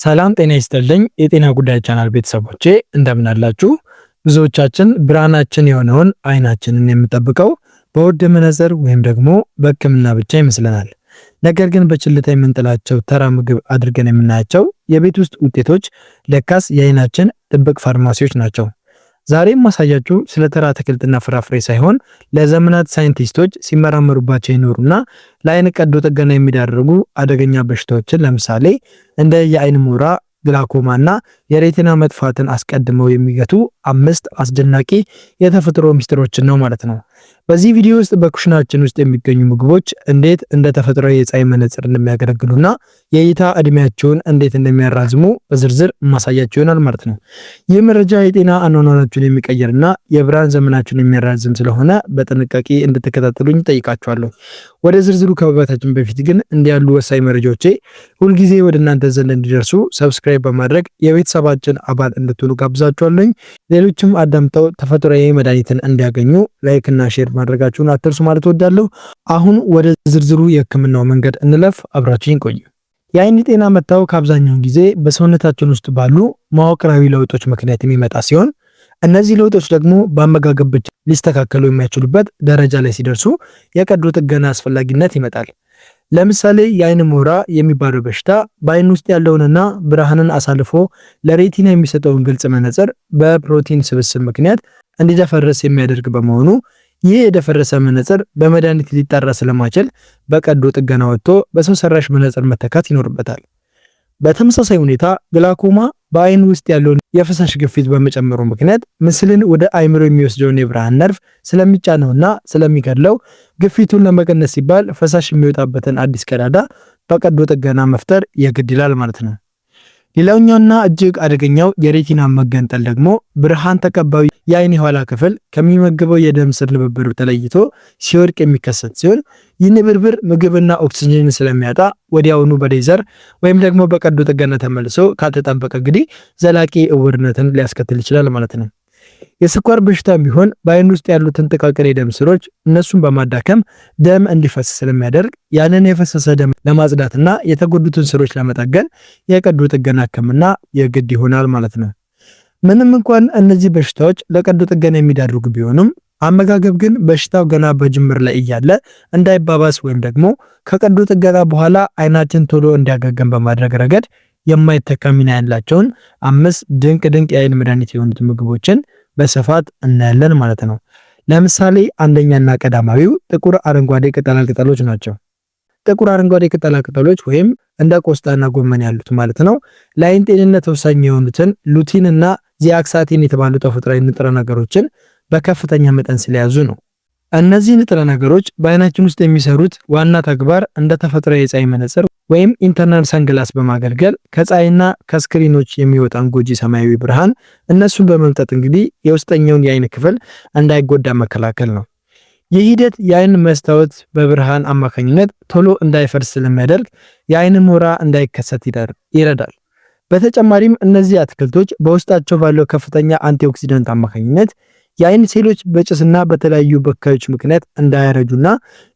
ሰላም ጤና ይስጥልኝ የጤና ጉዳይ ቻናል ቤተሰቦቼ እንደምን አላችሁ? ብዙዎቻችን ብርሃናችን የሆነውን አይናችንን የምንጠብቀው በውድ መነጽር ወይም ደግሞ በሕክምና ብቻ ይመስለናል። ነገር ግን በችልታ የምንጥላቸው ተራ ምግብ አድርገን የምናያቸው የቤት ውስጥ ውጤቶች ለካስ የአይናችን ጥብቅ ፋርማሲዎች ናቸው። ዛሬም ማሳያችሁ ስለ ተራ አትክልትና ፍራፍሬ ሳይሆን ለዘመናት ሳይንቲስቶች ሲመራመሩባቸው የኖሩና ለአይን ቀዶ ጥገና የሚዳርጉ አደገኛ በሽታዎችን ለምሳሌ እንደ የአይን ሞራ፣ ግላኮማና የሬቲና መጥፋትን አስቀድመው የሚገቱ 5 አስደናቂ የተፈጥሮ ሚስጥሮችን ነው ማለት ነው። በዚህ ቪዲዮ ውስጥ በኩሽናችን ውስጥ የሚገኙ ምግቦች እንዴት እንደ ተፈጥሯዊ የፀሐይ መነጽር እንደሚያገለግሉና የእይታ እድሜያቸውን እንዴት እንደሚያራዝሙ በዝርዝር ማሳያችሁ ይሆናል ማለት ነው። ይህ መረጃ የጤና አኗኗራችሁን የሚቀይርና የብርሃን ዘመናችሁን የሚያራዝም ስለሆነ በጥንቃቄ እንድትከታተሉኝ ጠይቃችኋለሁ። ወደ ዝርዝሩ ከመግባታችን በፊት ግን እንዲያሉ ወሳኝ መረጃዎቼ ሁልጊዜ ወደ እናንተ ዘንድ እንዲደርሱ ሰብስክራይብ በማድረግ የቤተሰባችን አባል እንድትሆኑ ጋብዛችኋለሁ። ሌሎችም አዳምጠው ተፈጥሯዊ መድኃኒትን እንዲያገኙ ላይክ እና ሼር ማድረጋችሁን አትርሱ ማለት ወዳለሁ። አሁን ወደ ዝርዝሩ የህክምናው መንገድ እንለፍ። አብራችሁን ቆዩ። የአይን ጤና መታወክ አብዛኛውን ጊዜ በሰውነታችን ውስጥ ባሉ መዋቅራዊ ለውጦች ምክንያት የሚመጣ ሲሆን እነዚህ ለውጦች ደግሞ በአመጋገብ ብቻ ሊስተካከሉ የማይችሉበት ደረጃ ላይ ሲደርሱ የቀዶ ጥገና አስፈላጊነት ይመጣል። ለምሳሌ የአይን ሞራ የሚባለው በሽታ በአይን ውስጥ ያለውንና ብርሃንን አሳልፎ ለሬቲና የሚሰጠውን ግልጽ መነጽር በፕሮቲን ስብስብ ምክንያት እንዲደፈርስ የሚያደርግ በመሆኑ ይህ የደፈረሰ መነጽር በመድኃኒት ሊጣራ ስለማይችል በቀዶ ጥገና ወጥቶ በሰው ሰራሽ መነጽር መተካት ይኖርበታል። በተመሳሳይ ሁኔታ ግላኮማ በአይን ውስጥ ያለውን የፈሳሽ ግፊት በመጨመሩ ምክንያት ምስልን ወደ አይምሮ የሚወስደውን የብርሃን ነርቭ ስለሚጫነውና ስለሚገድለው ግፊቱን ለመቀነስ ሲባል ፈሳሽ የሚወጣበትን አዲስ ቀዳዳ በቀዶ ጥገና መፍጠር የግድ ይላል ማለት ነው። ሌላኛውና እጅግ አደገኛው የሬቲና መገንጠል ደግሞ ብርሃን ተቀባዩ የአይን የኋላ ክፍል ከሚመግበው የደም ስር ንብርብር ተለይቶ ሲወድቅ የሚከሰት ሲሆን ይህ ንብርብር ምግብና ኦክሲጅን ስለሚያጣ ወዲያውኑ በሌዘር ወይም ደግሞ በቀዶ ጥገና ተመልሶ ካልተጠበቀ እንግዲህ ዘላቂ እውርነትን ሊያስከትል ይችላል ማለት ነው። የስኳር በሽታ ቢሆን በአይን ውስጥ ያሉትን ጥቃቅን የደም ስሮች እነሱን በማዳከም ደም እንዲፈስ ስለሚያደርግ ያንን የፈሰሰ ደም ለማጽዳትና የተጎዱትን ስሮች ለመጠገን የቀዶ ጥገና ህክምና የግድ ይሆናል ማለት ነው። ምንም እንኳን እነዚህ በሽታዎች ለቀዶ ጥገና የሚዳርጉ ቢሆኑም አመጋገብ ግን በሽታው ገና በጅምር ላይ እያለ እንዳይባባስ ወይም ደግሞ ከቀዶ ጥገና በኋላ አይናችን ቶሎ እንዲያገገም በማድረግ ረገድ የማይተካ ሚና ያላቸውን 5 ድንቅ የአይን መድኃኒት የሆኑት ምግቦችን በስፋት እናያለን ማለት ነው። ለምሳሌ አንደኛና ቀዳማዊው ጥቁር አረንጓዴ ቅጠላቅጠሎች ናቸው። ጥቁር አረንጓዴ ቅጠላቅጠሎች ወይም እንደ ቆስጣና ጎመን ያሉት ማለት ነው ለአይን ጤንነት ወሳኝ የሆኑትን ሉቲን እና ዚአክሳቲን የተባሉ ተፈጥሯዊ ንጥረ ነገሮችን በከፍተኛ መጠን ስለያዙ ነው። እነዚህ ንጥረ ነገሮች በአይናችን ውስጥ የሚሰሩት ዋና ተግባር እንደ ተፈጥሯዊ የፀሐይ መነጽር ወይም ኢንተርናል ሰንግላስ በማገልገል ከፀሐይና ከስክሪኖች የሚወጣን ጎጂ ሰማያዊ ብርሃን እነሱን በመምጠጥ እንግዲህ የውስጠኛውን የአይን ክፍል እንዳይጎዳ መከላከል ነው። ይህ ሂደት የአይን መስታወት በብርሃን አማካኝነት ቶሎ እንዳይፈርስ ስለሚያደርግ የአይን ሞራ እንዳይከሰት ይረዳል። በተጨማሪም እነዚህ አትክልቶች በውስጣቸው ባለው ከፍተኛ አንቲኦክሲዳንት አማካኝነት የአይን ሴሎች በጭስና በተለያዩ በካዮች ምክንያት እንዳያረጁና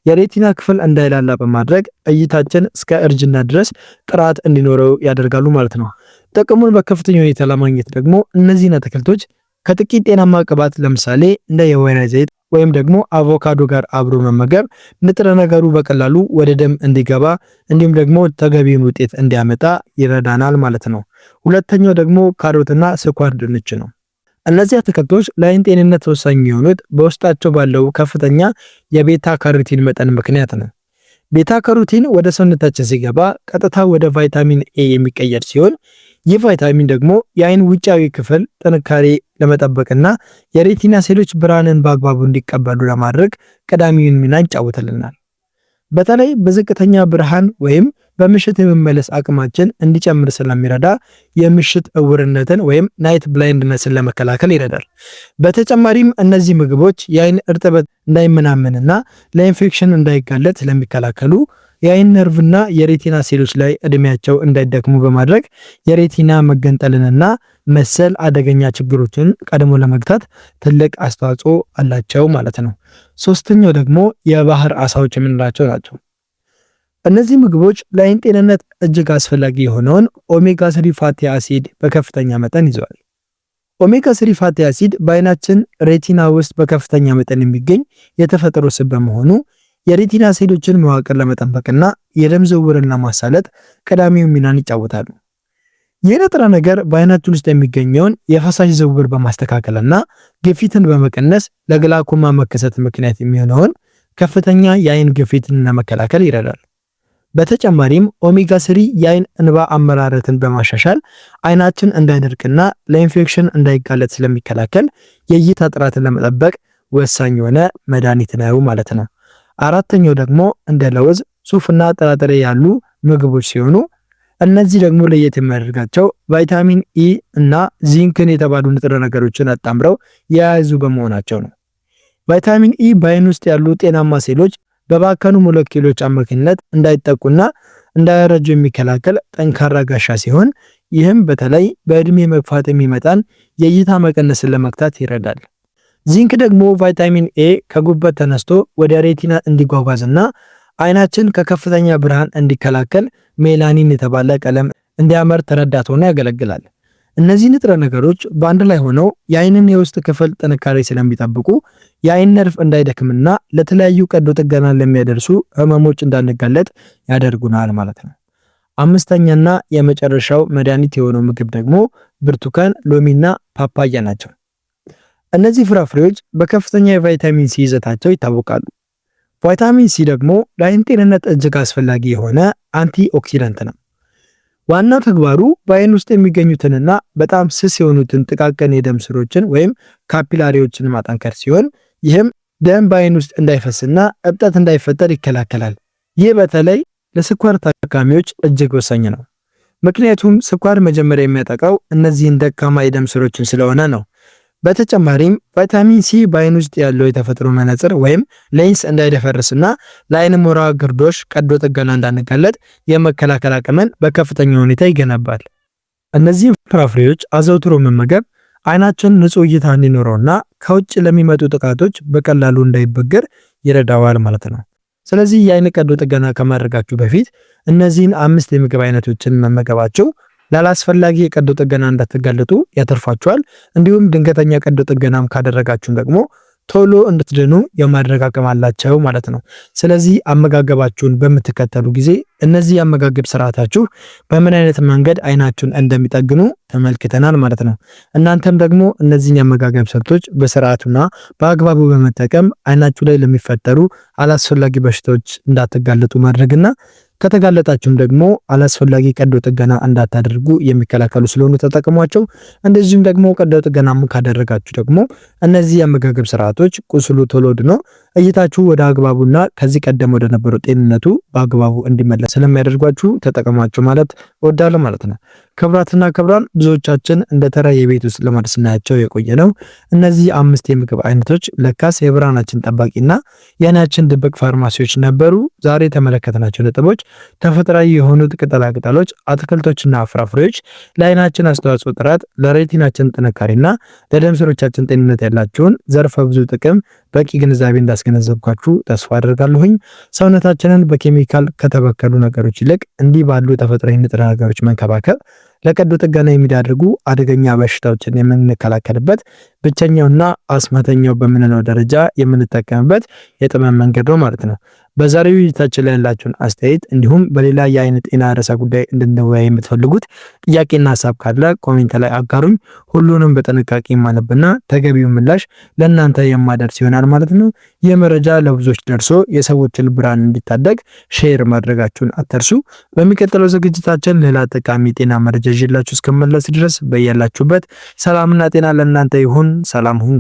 የሬቲና ክፍል እንዳይላላ በማድረግ እይታችን እስከ እርጅና ድረስ ጥራት እንዲኖረው ያደርጋሉ ማለት ነው። ጥቅሙን በከፍተኛ ሁኔታ ለማግኘት ደግሞ እነዚህን አትክልቶች ከጥቂት ጤናማ ቅባት ለምሳሌ እንደ የወይራ ዘይት ወይም ደግሞ አቮካዶ ጋር አብሮ መመገብ ንጥረ ነገሩ በቀላሉ ወደ ደም እንዲገባ እንዲሁም ደግሞ ተገቢውን ውጤት እንዲያመጣ ይረዳናል ማለት ነው። ሁለተኛው ደግሞ ካሮትና ስኳር ድንች ነው። እነዚህ አትክልቶች ለአይን ጤንነት ወሳኝ የሆኑት በውስጣቸው ባለው ከፍተኛ የቤታ ካሮቲን መጠን ምክንያት ነው። ቤታ ካሮቲን ወደ ሰውነታችን ሲገባ ቀጥታ ወደ ቫይታሚን ኤ የሚቀየር ሲሆን ይህ ቫይታሚን ደግሞ የአይን ውጫዊ ክፍል ጥንካሬ ለመጠበቅና የሬቲና ሴሎች ብርሃንን በአግባቡ እንዲቀበሉ ለማድረግ ቀዳሚውን ሚና ይጫወትልናል። በተለይ በዝቅተኛ ብርሃን ወይም በምሽት የመመለስ አቅማችን እንዲጨምር ስለሚረዳ የምሽት እውርነትን ወይም ናይት ብላይንድነስን ለመከላከል ይረዳል። በተጨማሪም እነዚህ ምግቦች የአይን እርጥበት እንዳይመናመንና ለኢንፌክሽን እንዳይጋለጥ ስለሚከላከሉ የአይን ነርቭና የሬቲና ሴሎች ላይ እድሜያቸው እንዳይደክሙ በማድረግ የሬቲና መገንጠልንና መሰል አደገኛ ችግሮችን ቀድሞ ለመግታት ትልቅ አስተዋጽኦ አላቸው ማለት ነው። ሶስተኛው ደግሞ የባህር አሳዎች የምንላቸው ናቸው። እነዚህ ምግቦች ለአይን ጤንነት እጅግ አስፈላጊ የሆነውን ኦሜጋ 3 ፋቲ አሲድ በከፍተኛ መጠን ይዘዋል። ኦሜጋ 3 ፋቲ አሲድ በአይናችን ሬቲና ውስጥ በከፍተኛ መጠን የሚገኝ የተፈጥሮ ስብ በመሆኑ የሬቲና ሴሎችን መዋቅር ለመጠበቅና የደም ዝውውርን ለማሳለጥ ቀዳሚውን ሚናን ይጫወታሉ። ይህ ንጥረ ነገር በአይናችን ውስጥ የሚገኘውን የፈሳሽ ዝውውር በማስተካከልና ግፊትን በመቀነስ ለግላኮማ መከሰት ምክንያት የሚሆነውን ከፍተኛ የአይን ግፊትን ለመከላከል ይረዳል። በተጨማሪም ኦሜጋ 3 የአይን እንባ አመራረትን በማሻሻል አይናችን እንዳይደርቅና ለኢንፌክሽን እንዳይጋለጥ ስለሚከላከል የእይታ ጥራትን ለመጠበቅ ወሳኝ የሆነ መድኃኒት ነው ማለት ነው። አራተኛው ደግሞ እንደ ለውዝ፣ ሱፍና ጥራጥሬ ያሉ ምግቦች ሲሆኑ እነዚህ ደግሞ ለየት የሚያደርጋቸው ቫይታሚን ኢ እና ዚንክን የተባሉ ንጥረ ነገሮችን አጣምረው የያዙ በመሆናቸው ነው። ቫይታሚን ኢ በአይን ውስጥ ያሉ ጤናማ ሴሎች በባከኑ ሞለኪውሎች አማካኝነት እንዳይጠቁና እንዳያረጁ የሚከላከል ጠንካራ ጋሻ ሲሆን ይህም በተለይ በእድሜ መግፋት የሚመጣን የእይታ መቀነስን ለመግታት ይረዳል። ዚንክ ደግሞ ቫይታሚን ኤ ከጉበት ተነስቶ ወደ ሬቲና እንዲጓጓዝና አይናችን ከከፍተኛ ብርሃን እንዲከላከል ሜላኒን የተባለ ቀለም እንዲያመርት ረዳት ሆኖ ያገለግላል። እነዚህ ንጥረ ነገሮች በአንድ ላይ ሆነው የአይንን የውስጥ ክፍል ጥንካሬ ስለሚጠብቁ የአይን ነርቭ እንዳይደክምና ለተለያዩ ቀዶ ጥገና ለሚያደርሱ ህመሞች እንዳንጋለጥ ያደርጉናል ማለት ነው። አምስተኛና የመጨረሻው መድኃኒት የሆነው ምግብ ደግሞ ብርቱካን፣ ሎሚና ፓፓያ ናቸው። እነዚህ ፍራፍሬዎች በከፍተኛ የቫይታሚን ሲ ይዘታቸው ይታወቃሉ። ቫይታሚን ሲ ደግሞ ለአይን ጤንነት እጅግ አስፈላጊ የሆነ አንቲ ኦክሲዳንት ነው። ዋናው ተግባሩ በአይን ውስጥ የሚገኙትንና በጣም ስስ የሆኑትን ጥቃቅን የደም ስሮችን ወይም ካፒላሪዎችን ማጠንከር ሲሆን ይህም ደም በአይን ውስጥ እንዳይፈስና እብጠት እንዳይፈጠር ይከላከላል። ይህ በተለይ ለስኳር ታካሚዎች እጅግ ወሳኝ ነው። ምክንያቱም ስኳር መጀመሪያ የሚያጠቃው እነዚህን ደካማ የደም ስሮችን ስለሆነ ነው። በተጨማሪም ቫይታሚን ሲ በአይን ውስጥ ያለው የተፈጥሮ መነጽር ወይም ሌንስ እንዳይደፈርስና ለአይን ሞራ ግርዶሽ ቀዶ ጥገና እንዳንጋለጥ የመከላከል አቅምን በከፍተኛ ሁኔታ ይገነባል። እነዚህ ፍራፍሬዎች አዘውትሮ መመገብ አይናችን ንጹህ እይታ እንዲኖረውና ከውጭ ለሚመጡ ጥቃቶች በቀላሉ እንዳይበገር ይረዳዋል ማለት ነው። ስለዚህ የአይን ቀዶ ጥገና ከማድረጋችሁ በፊት እነዚህን 5 የምግብ አይነቶችን መመገባቸው ላላስፈላጊ የቀዶ ጥገና እንዳትጋለጡ ያተርፋችኋል። እንዲሁም ድንገተኛ ቀዶ ጥገናም ካደረጋችሁም ደግሞ ቶሎ እንድትድኑ የማድረግ አቅም አላቸው ማለት ነው። ስለዚህ አመጋገባችሁን በምትከተሉ ጊዜ እነዚህ የአመጋገብ ስርዓታችሁ በምን አይነት መንገድ አይናችሁን እንደሚጠግኑ ተመልክተናል ማለት ነው። እናንተም ደግሞ እነዚህን የአመጋገብ ስልቶች በስርዓቱና በአግባቡ በመጠቀም አይናችሁ ላይ ለሚፈጠሩ አላስፈላጊ በሽታዎች እንዳትጋለጡ ማድረግና ከተጋለጣችሁም ደግሞ አላስፈላጊ ቀዶ ጥገና እንዳታደርጉ የሚከላከሉ ስለሆኑ ተጠቅሟቸው። እንደዚሁም ደግሞ ቀዶ ጥገናም ካደረጋችሁ ደግሞ እነዚህ የአመጋገብ ስርዓቶች ቁስሉ ቶሎ ድኖ እይታችሁ ወደ አግባቡና ከዚህ ቀደም ወደ ነበረው ጤንነቱ በአግባቡ እንዲመለስ ስለሚያደርጓችሁ ተጠቅሟቸው ማለት እወዳለሁ ማለት ነው። ክብራትና ክብራን ብዙዎቻችን እንደ ተራ የቤት ውስጥ ልማድ ስናያቸው የቆየ ነው። እነዚህ 5 የምግብ አይነቶች ለካስ የብርሃናችን ጠባቂና የዓይናችን ድብቅ ፋርማሲዎች ነበሩ። ዛሬ የተመለከትናቸው ነጥቦች ተፈጥሯዊ የሆኑት ቅጠላቅጠሎች፣ አትክልቶችና ፍራፍሬዎች ለዓይናችን አስተዋጽኦ ጥራት፣ ለሬቲናችን ጥንካሬና ለደም ስሮቻችን ጤንነት ያላቸውን ዘርፈ ብዙ ጥቅም በቂ ግንዛቤ እንዳስገነዘብኳችሁ ተስፋ አደርጋለሁኝ። ሰውነታችንን በኬሚካል ከተበከሉ ነገሮች ይልቅ እንዲህ ባሉ ተፈጥሯዊ ንጥረ ነገሮች መንከባከብ ለቀዶ ጥገና የሚዳርጉ አደገኛ በሽታዎችን የምንከላከልበት ብቸኛውና አስማተኛው በምንለው ደረጃ የምንጠቀምበት የጥበብ መንገድ ነው ማለት ነው። በዛሬው ውይይታችን ላይ ያላችሁን አስተያየት እንዲሁም በሌላ የአይን ጤና ርዕሰ ጉዳይ እንድንወያይ የምትፈልጉት ጥያቄና ሀሳብ ካለ ኮሜንት ላይ አጋሩኝ። ሁሉንም በጥንቃቄ የማነብና ተገቢው ምላሽ ለእናንተ የማደርስ ይሆናል ማለት ነው። ይህ መረጃ ለብዙዎች ደርሶ የሰዎችን ብርሃን እንዲታደግ ሼር ማድረጋችሁን አትርሱ። በሚቀጥለው ዝግጅታችን ሌላ ጠቃሚ ጤና መረጃ ይዤላችሁ እስከመለስ ድረስ በያላችሁበት ሰላምና ጤና ለእናንተ ይሁን። ሰላም ሁኑ።